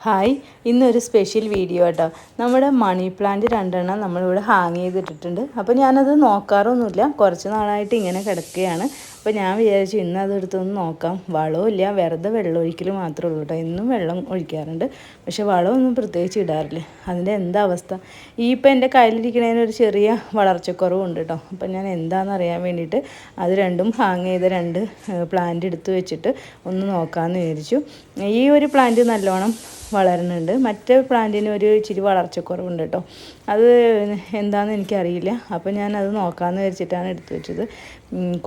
Hi, ഇന്നൊരു special video കേട്ടോ. നമ്മുടെ മണി പ്ലാന്റ് രണ്ടെണ്ണം നമ്മളിവിടെ ഹാങ് ചെയ്തിട്ടിട്ടുണ്ട്. അപ്പോൾ ഞാനത് നോക്കാറൊന്നുമില്ല, കുറച്ച് നാളായിട്ട് ഇങ്ങനെ കിടക്കുകയാണ്. അപ്പോൾ ഞാൻ വിചാരിച്ചു ഇന്ന് അതെടുത്തൊന്ന് നോക്കാം. വളമില്ല, വെറുതെ വെള്ളം ഒഴിക്കൽ മാത്രമേ ഉള്ളൂ കേട്ടോ. എന്നും വെള്ളം ഒഴിക്കാറുണ്ട്, പക്ഷെ വളമൊന്നും പ്രത്യേകിച്ച് ഇടാറില്ല. അതിൻ്റെ എന്താ അവസ്ഥ? ഇപ്പം എൻ്റെ കയ്യിലിരിക്കുന്നതിന് ഒരു ചെറിയ വളർച്ചക്കുറവുണ്ട് കേട്ടോ. അപ്പം ഞാൻ എന്താണെന്ന് അറിയാൻ വേണ്ടിയിട്ട് അത് രണ്ടും ഹാങ് ചെയ്ത രണ്ട് പ്ലാന്റ് എടുത്ത് വെച്ചിട്ട് ഒന്ന് നോക്കാമെന്ന് വിചാരിച്ചു. ഈ ഒരു പ്ലാന്റ് നല്ലോണം വളരുന്നുണ്ട്, മറ്റേ പ്ലാന്റിന് ഒരു ഇച്ചിരി വളർച്ചക്കുറവുണ്ട് കേട്ടോ. അത് എന്താണെന്ന് എനിക്കറിയില്ല. അപ്പോൾ ഞാനത് നോക്കാമെന്ന് വെച്ചിട്ടാണ് എടുത്തു വെച്ചത്.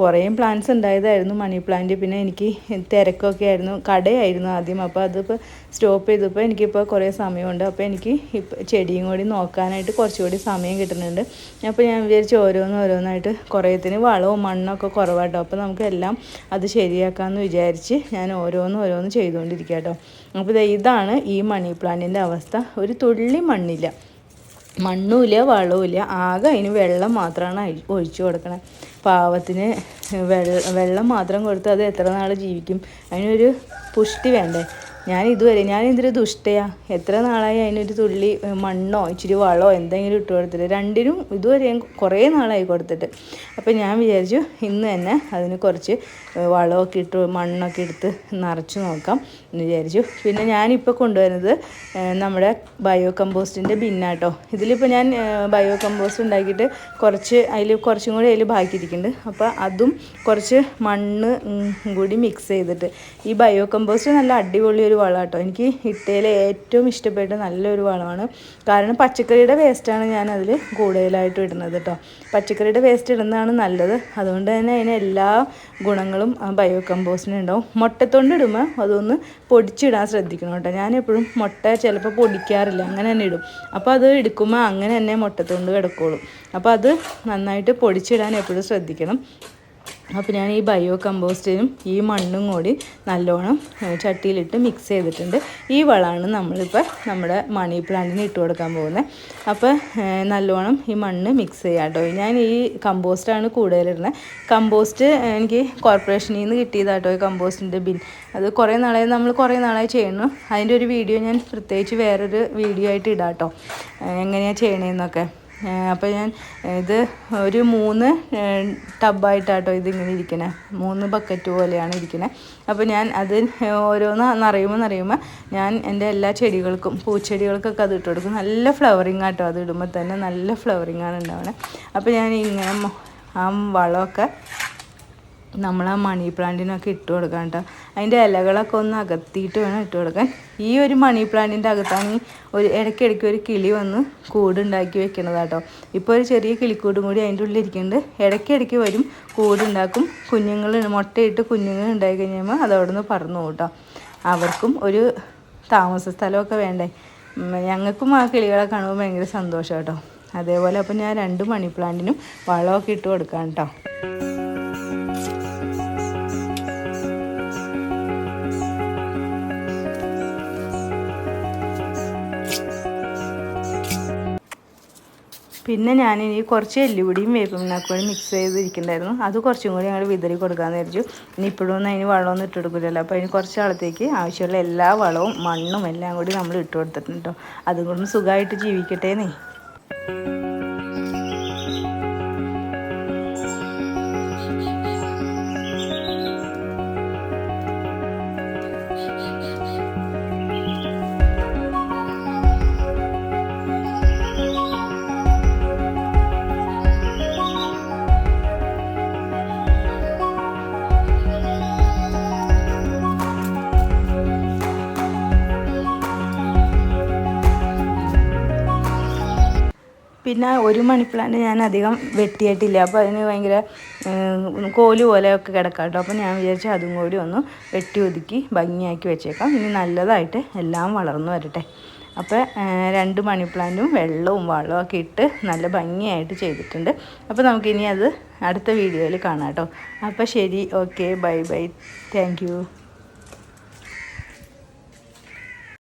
കുറേ പ്ലാന്റ്സ് ഉണ്ടായതായിരുന്നു മണി പ്ലാന്റ്. പിന്നെ എനിക്ക് തിരക്കൊക്കെ ആയിരുന്നു, കടയായിരുന്നു ആദ്യം. അപ്പോൾ അതിപ്പോൾ സ്റ്റോപ്പ് ചെയ്തപ്പോൾ എനിക്കിപ്പോൾ കുറേ സമയമുണ്ട്. അപ്പോൾ എനിക്ക് ഇപ്പോൾ ചെടിയും കൂടി നോക്കാനായിട്ട് കുറച്ചുകൂടി സമയം കിട്ടുന്നുണ്ട്. അപ്പോൾ ഞാൻ വിചാരിച്ചു ഓരോന്നായിട്ട് കുറേത്തിന് വളവും മണ്ണൊക്കെ കുറവാട്ടോ. അപ്പോൾ നമുക്ക് എല്ലാം അത് ശരിയാക്കാമെന്ന് വിചാരിച്ച് ഞാൻ ഓരോന്ന് ചെയ്തുകൊണ്ടിരിക്കുക കേട്ടോ. അപ്പോൾ ഇതാണ് ഈ മണി പ്ലാന്റിൻ്റെ അവസ്ഥ. ഒരു തുള്ളി മണ്ണില്ല, മണ്ണുമില്ല, വളവുമില്ല. ആകെ അതിന് വെള്ളം മാത്രമാണ് ഒഴിച്ചു കൊടുക്കണം. പാവത്തിന് വെള്ളം മാത്രം കൊടുത്ത് അത് എത്ര നാൾ ജീവിക്കും? അതിനൊരു പുഷ്ടി വേണ്ടേ? ഞാനിതൊരു ദുഷ്ടയാ. എത്ര നാളായി അതിനൊരു തുള്ളി മണ്ണോ ഇച്ചിരി വളമോ എന്തെങ്കിലും ഇട്ട് കൊടുത്തിട്ട്. രണ്ടിനും ഇതുവരെ കുറേ നാളായി കൊടുത്തിട്ട്. അപ്പോൾ ഞാൻ വിചാരിച്ചു ഇന്ന് തന്നെ അതിന് കുറച്ച് വളമൊക്കെ ഇട്ട് മണ്ണൊക്കെ എടുത്ത് നിറച്ച് നോക്കാം എന്ന് വിചാരിച്ചു. പിന്നെ ഞാനിപ്പോൾ കൊണ്ടുവരുന്നത് നമ്മുടെ ബയോ കമ്പോസ്റ്റിൻ്റെ ബിന്നാട്ടോ. ഇതിലിപ്പോൾ ഞാൻ ബയോ കമ്പോസ്റ്റ് ഉണ്ടാക്കിയിട്ട് കുറച്ചും കൂടി അതിൽ ബാക്കിയിരിക്കുന്നുണ്ട്. അപ്പോൾ അതും കുറച്ച് മണ്ണ് കൂടി മിക്സ് ചെയ്തിട്ട്. ഈ ബയോ കമ്പോസ്റ്റ് നല്ല അടിപൊളി ഒരു വളമാണ് കേട്ടോ. എനിക്ക് ഇട്ടയിൽ ഏറ്റവും ഇഷ്ടപ്പെട്ട നല്ലൊരു വളമാണ്. കാരണം പച്ചക്കറിയുടെ വേസ്റ്റാണ് ഞാൻ അതിൽ കൂടുതലായിട്ടും ഇടുന്നത് കേട്ടോ. പച്ചക്കറിയുടെ വേസ്റ്റ് ഇടുന്നതാണ് നല്ലത്. അതുകൊണ്ട് തന്നെ അതിന് എല്ലാ ഗുണങ്ങളും ബയോ കമ്പോസ്റ്റിന് ഉണ്ടാവും. മുട്ടത്തൊണ്ട് ഇടുമ്പോൾ അതൊന്ന് പൊടിച്ചിടാൻ ശ്രദ്ധിക്കണം കേട്ടോ. ഞാനെപ്പോഴും മുട്ട ചിലപ്പോൾ പൊടിക്കാറില്ല, അങ്ങനെ തന്നെ ഇടും. അപ്പോൾ അത് എടുക്കുമ്പോൾ അങ്ങനെ തന്നെ മുട്ടത്തൊണ്ട് കിടക്കുള്ളൂ. അപ്പോൾ അത് നന്നായിട്ട് പൊടിച്ചിടാൻ എപ്പോഴും ശ്രദ്ധിക്കണം. അപ്പോൾ ഞാൻ ഈ ബയോ കമ്പോസ്റ്റിനും ഈ മണ്ണും കൂടി നല്ലോണം ചട്ടിയിലിട്ട് മിക്സ് ചെയ്തിട്ടുണ്ട്. ഈ വളമാണ് നമ്മളിപ്പോൾ നമ്മുടെ മണി പ്ലാന്റിന് ഇട്ട് കൊടുക്കാൻ പോകുന്നത്. അപ്പോൾ നല്ലോണം ഈ മണ്ണ് മിക്സ് ചെയ്യാം കേട്ടോ. ഞാൻ ഈ കമ്പോസ്റ്റാണ് കൂടുതലിടുന്നത്. കമ്പോസ്റ്റ് എനിക്ക് കോർപ്പറേഷനിൽ നിന്ന് കിട്ടിയതാട്ടോ, ഈ കമ്പോസ്റ്റിൻ്റെ ബിൻ. അത് കുറേ നാളായി ചെയ്യുന്നു. അതിൻ്റെ ഒരു വീഡിയോ ഞാൻ പ്രത്യേകിച്ച് വേറൊരു വീഡിയോ ആയിട്ട് ഇടാം കേട്ടോ, എങ്ങനെയാണ് ചെയ്യണതെന്നൊക്കെ. അപ്പോൾ ഞാൻ ഇത് ഒരു 3 ടബായിട്ടാട്ടോ ഇതിങ്ങനെ ഇരിക്കുന്നത്. 3 ബക്കറ്റ് പോലെയാണ് ഇരിക്കുന്നത്. അപ്പോൾ ഞാൻ അത് ഓരോന്ന് നിറയുമ്പോൾ ഞാൻ എൻ്റെ എല്ലാ ചെടികൾക്കും, പൂച്ചെടികൾക്കൊക്കെ അത് ഇട്ട് കൊടുക്കും. നല്ല ഫ്ലവറിങ് ആട്ടോ, അത് ഇടുമ്പോൾ തന്നെ നല്ല ഫ്ലവറിങ്ങാണ് ഉണ്ടാവുന്നത്. അപ്പോൾ ഞാൻ ഇങ്ങനെ ആ വളമൊക്കെ നമ്മൾ ആ മണി പ്ലാന്റിനൊക്കെ ഇട്ട് കൊടുക്കാം കേട്ടോ. അതിൻ്റെ ഇലകളൊക്കെ ഒന്ന് അകത്തിയിട്ട് വേണം ഇട്ട് കൊടുക്കാൻ. ഈ ഒരു മണി പ്ലാന്റിൻ്റെ അകത്താണ് ഇടയ്ക്കിടയ്ക്ക് ഒരു കിളി വന്ന് കൂടുണ്ടാക്കി വെക്കണതാട്ടോ. ഇപ്പോൾ ഒരു ചെറിയ കിളിക്കൂടും കൂടി അതിൻ്റെ ഉള്ളിൽ ഇരിക്കുന്നുണ്ട്. ഇടയ്ക്കിടയ്ക്ക് വരും, കൂടുണ്ടാക്കും. മുട്ടയിട്ട് കുഞ്ഞുങ്ങൾ ഉണ്ടായി കഴിയുമ്പോൾ അതവിടെ നിന്ന് പറന്നു കേട്ടോ. അവർക്കും ഒരു താമസ സ്ഥലമൊക്കെ വേണ്ടേ. ഞങ്ങൾക്കും ആ കിളികളെ കാണുമ്പോൾ ഭയങ്കര സന്തോഷം കേട്ടോ. അതേപോലെ അപ്പോൾ ഞാൻ 2 മണി പ്ലാന്റിനും വളമൊക്കെ ഇട്ട് കൊടുക്കാം കേട്ടോ. പിന്നെ ഞാനിനി കുറച്ച് എല്ലുപൊടിയും വേപ്പിനാക്കൂടി മിക്സ് ചെയ്തിരിക്കുന്നുണ്ടായിരുന്നു. അത് കുറച്ചും കൂടി ഞങ്ങൾ വിതറി കൊടുക്കാമെന്ന് വിചാരിച്ചു. ഇനി ഇപ്പോഴൊന്നും അതിന് വളമൊന്നും ഇട്ട് കൊടുക്കില്ലല്ലോ. അപ്പോൾ അതിന് കുറച്ച് നാളത്തേക്ക് ആവശ്യമുള്ള എല്ലാ വളവും മണ്ണും എല്ലാം കൂടി നമ്മൾ ഇട്ട് കൊടുത്തിട്ടുണ്ട് കേട്ടോ. അതുകൊണ്ടും സുഖമായിട്ട് ജീവിക്കട്ടേന്നേ. പിന്നെ ഒരു മണി പ്ലാന്റ് ഞാൻ അധികം വെട്ടിയിട്ടില്ല. അപ്പോൾ അതിന് ഭയങ്കര കോല് പോലെയൊക്കെ കിടക്കാം കേട്ടോ. അപ്പോൾ ഞാൻ വിചാരിച്ചു അതും കൂടി ഒന്ന് വെട്ടി ഒതുക്കി ഭംഗിയാക്കി വെച്ചേക്കാം. ഇനി നല്ലതായിട്ട് എല്ലാം വളർന്നു വരട്ടെ. അപ്പോൾ 2 മണി പ്ലാന്റും വെള്ളവും വളമൊക്കെ ഇട്ട് നല്ല ഭംഗിയായിട്ട് ചെയ്തിട്ടുണ്ട്. അപ്പോൾ നമുക്കിനി അത് അടുത്ത വീഡിയോയിൽ കാണാം കേട്ടോ. അപ്പോൾ ശരി, ഓക്കെ, ബൈ, താങ്ക് യു.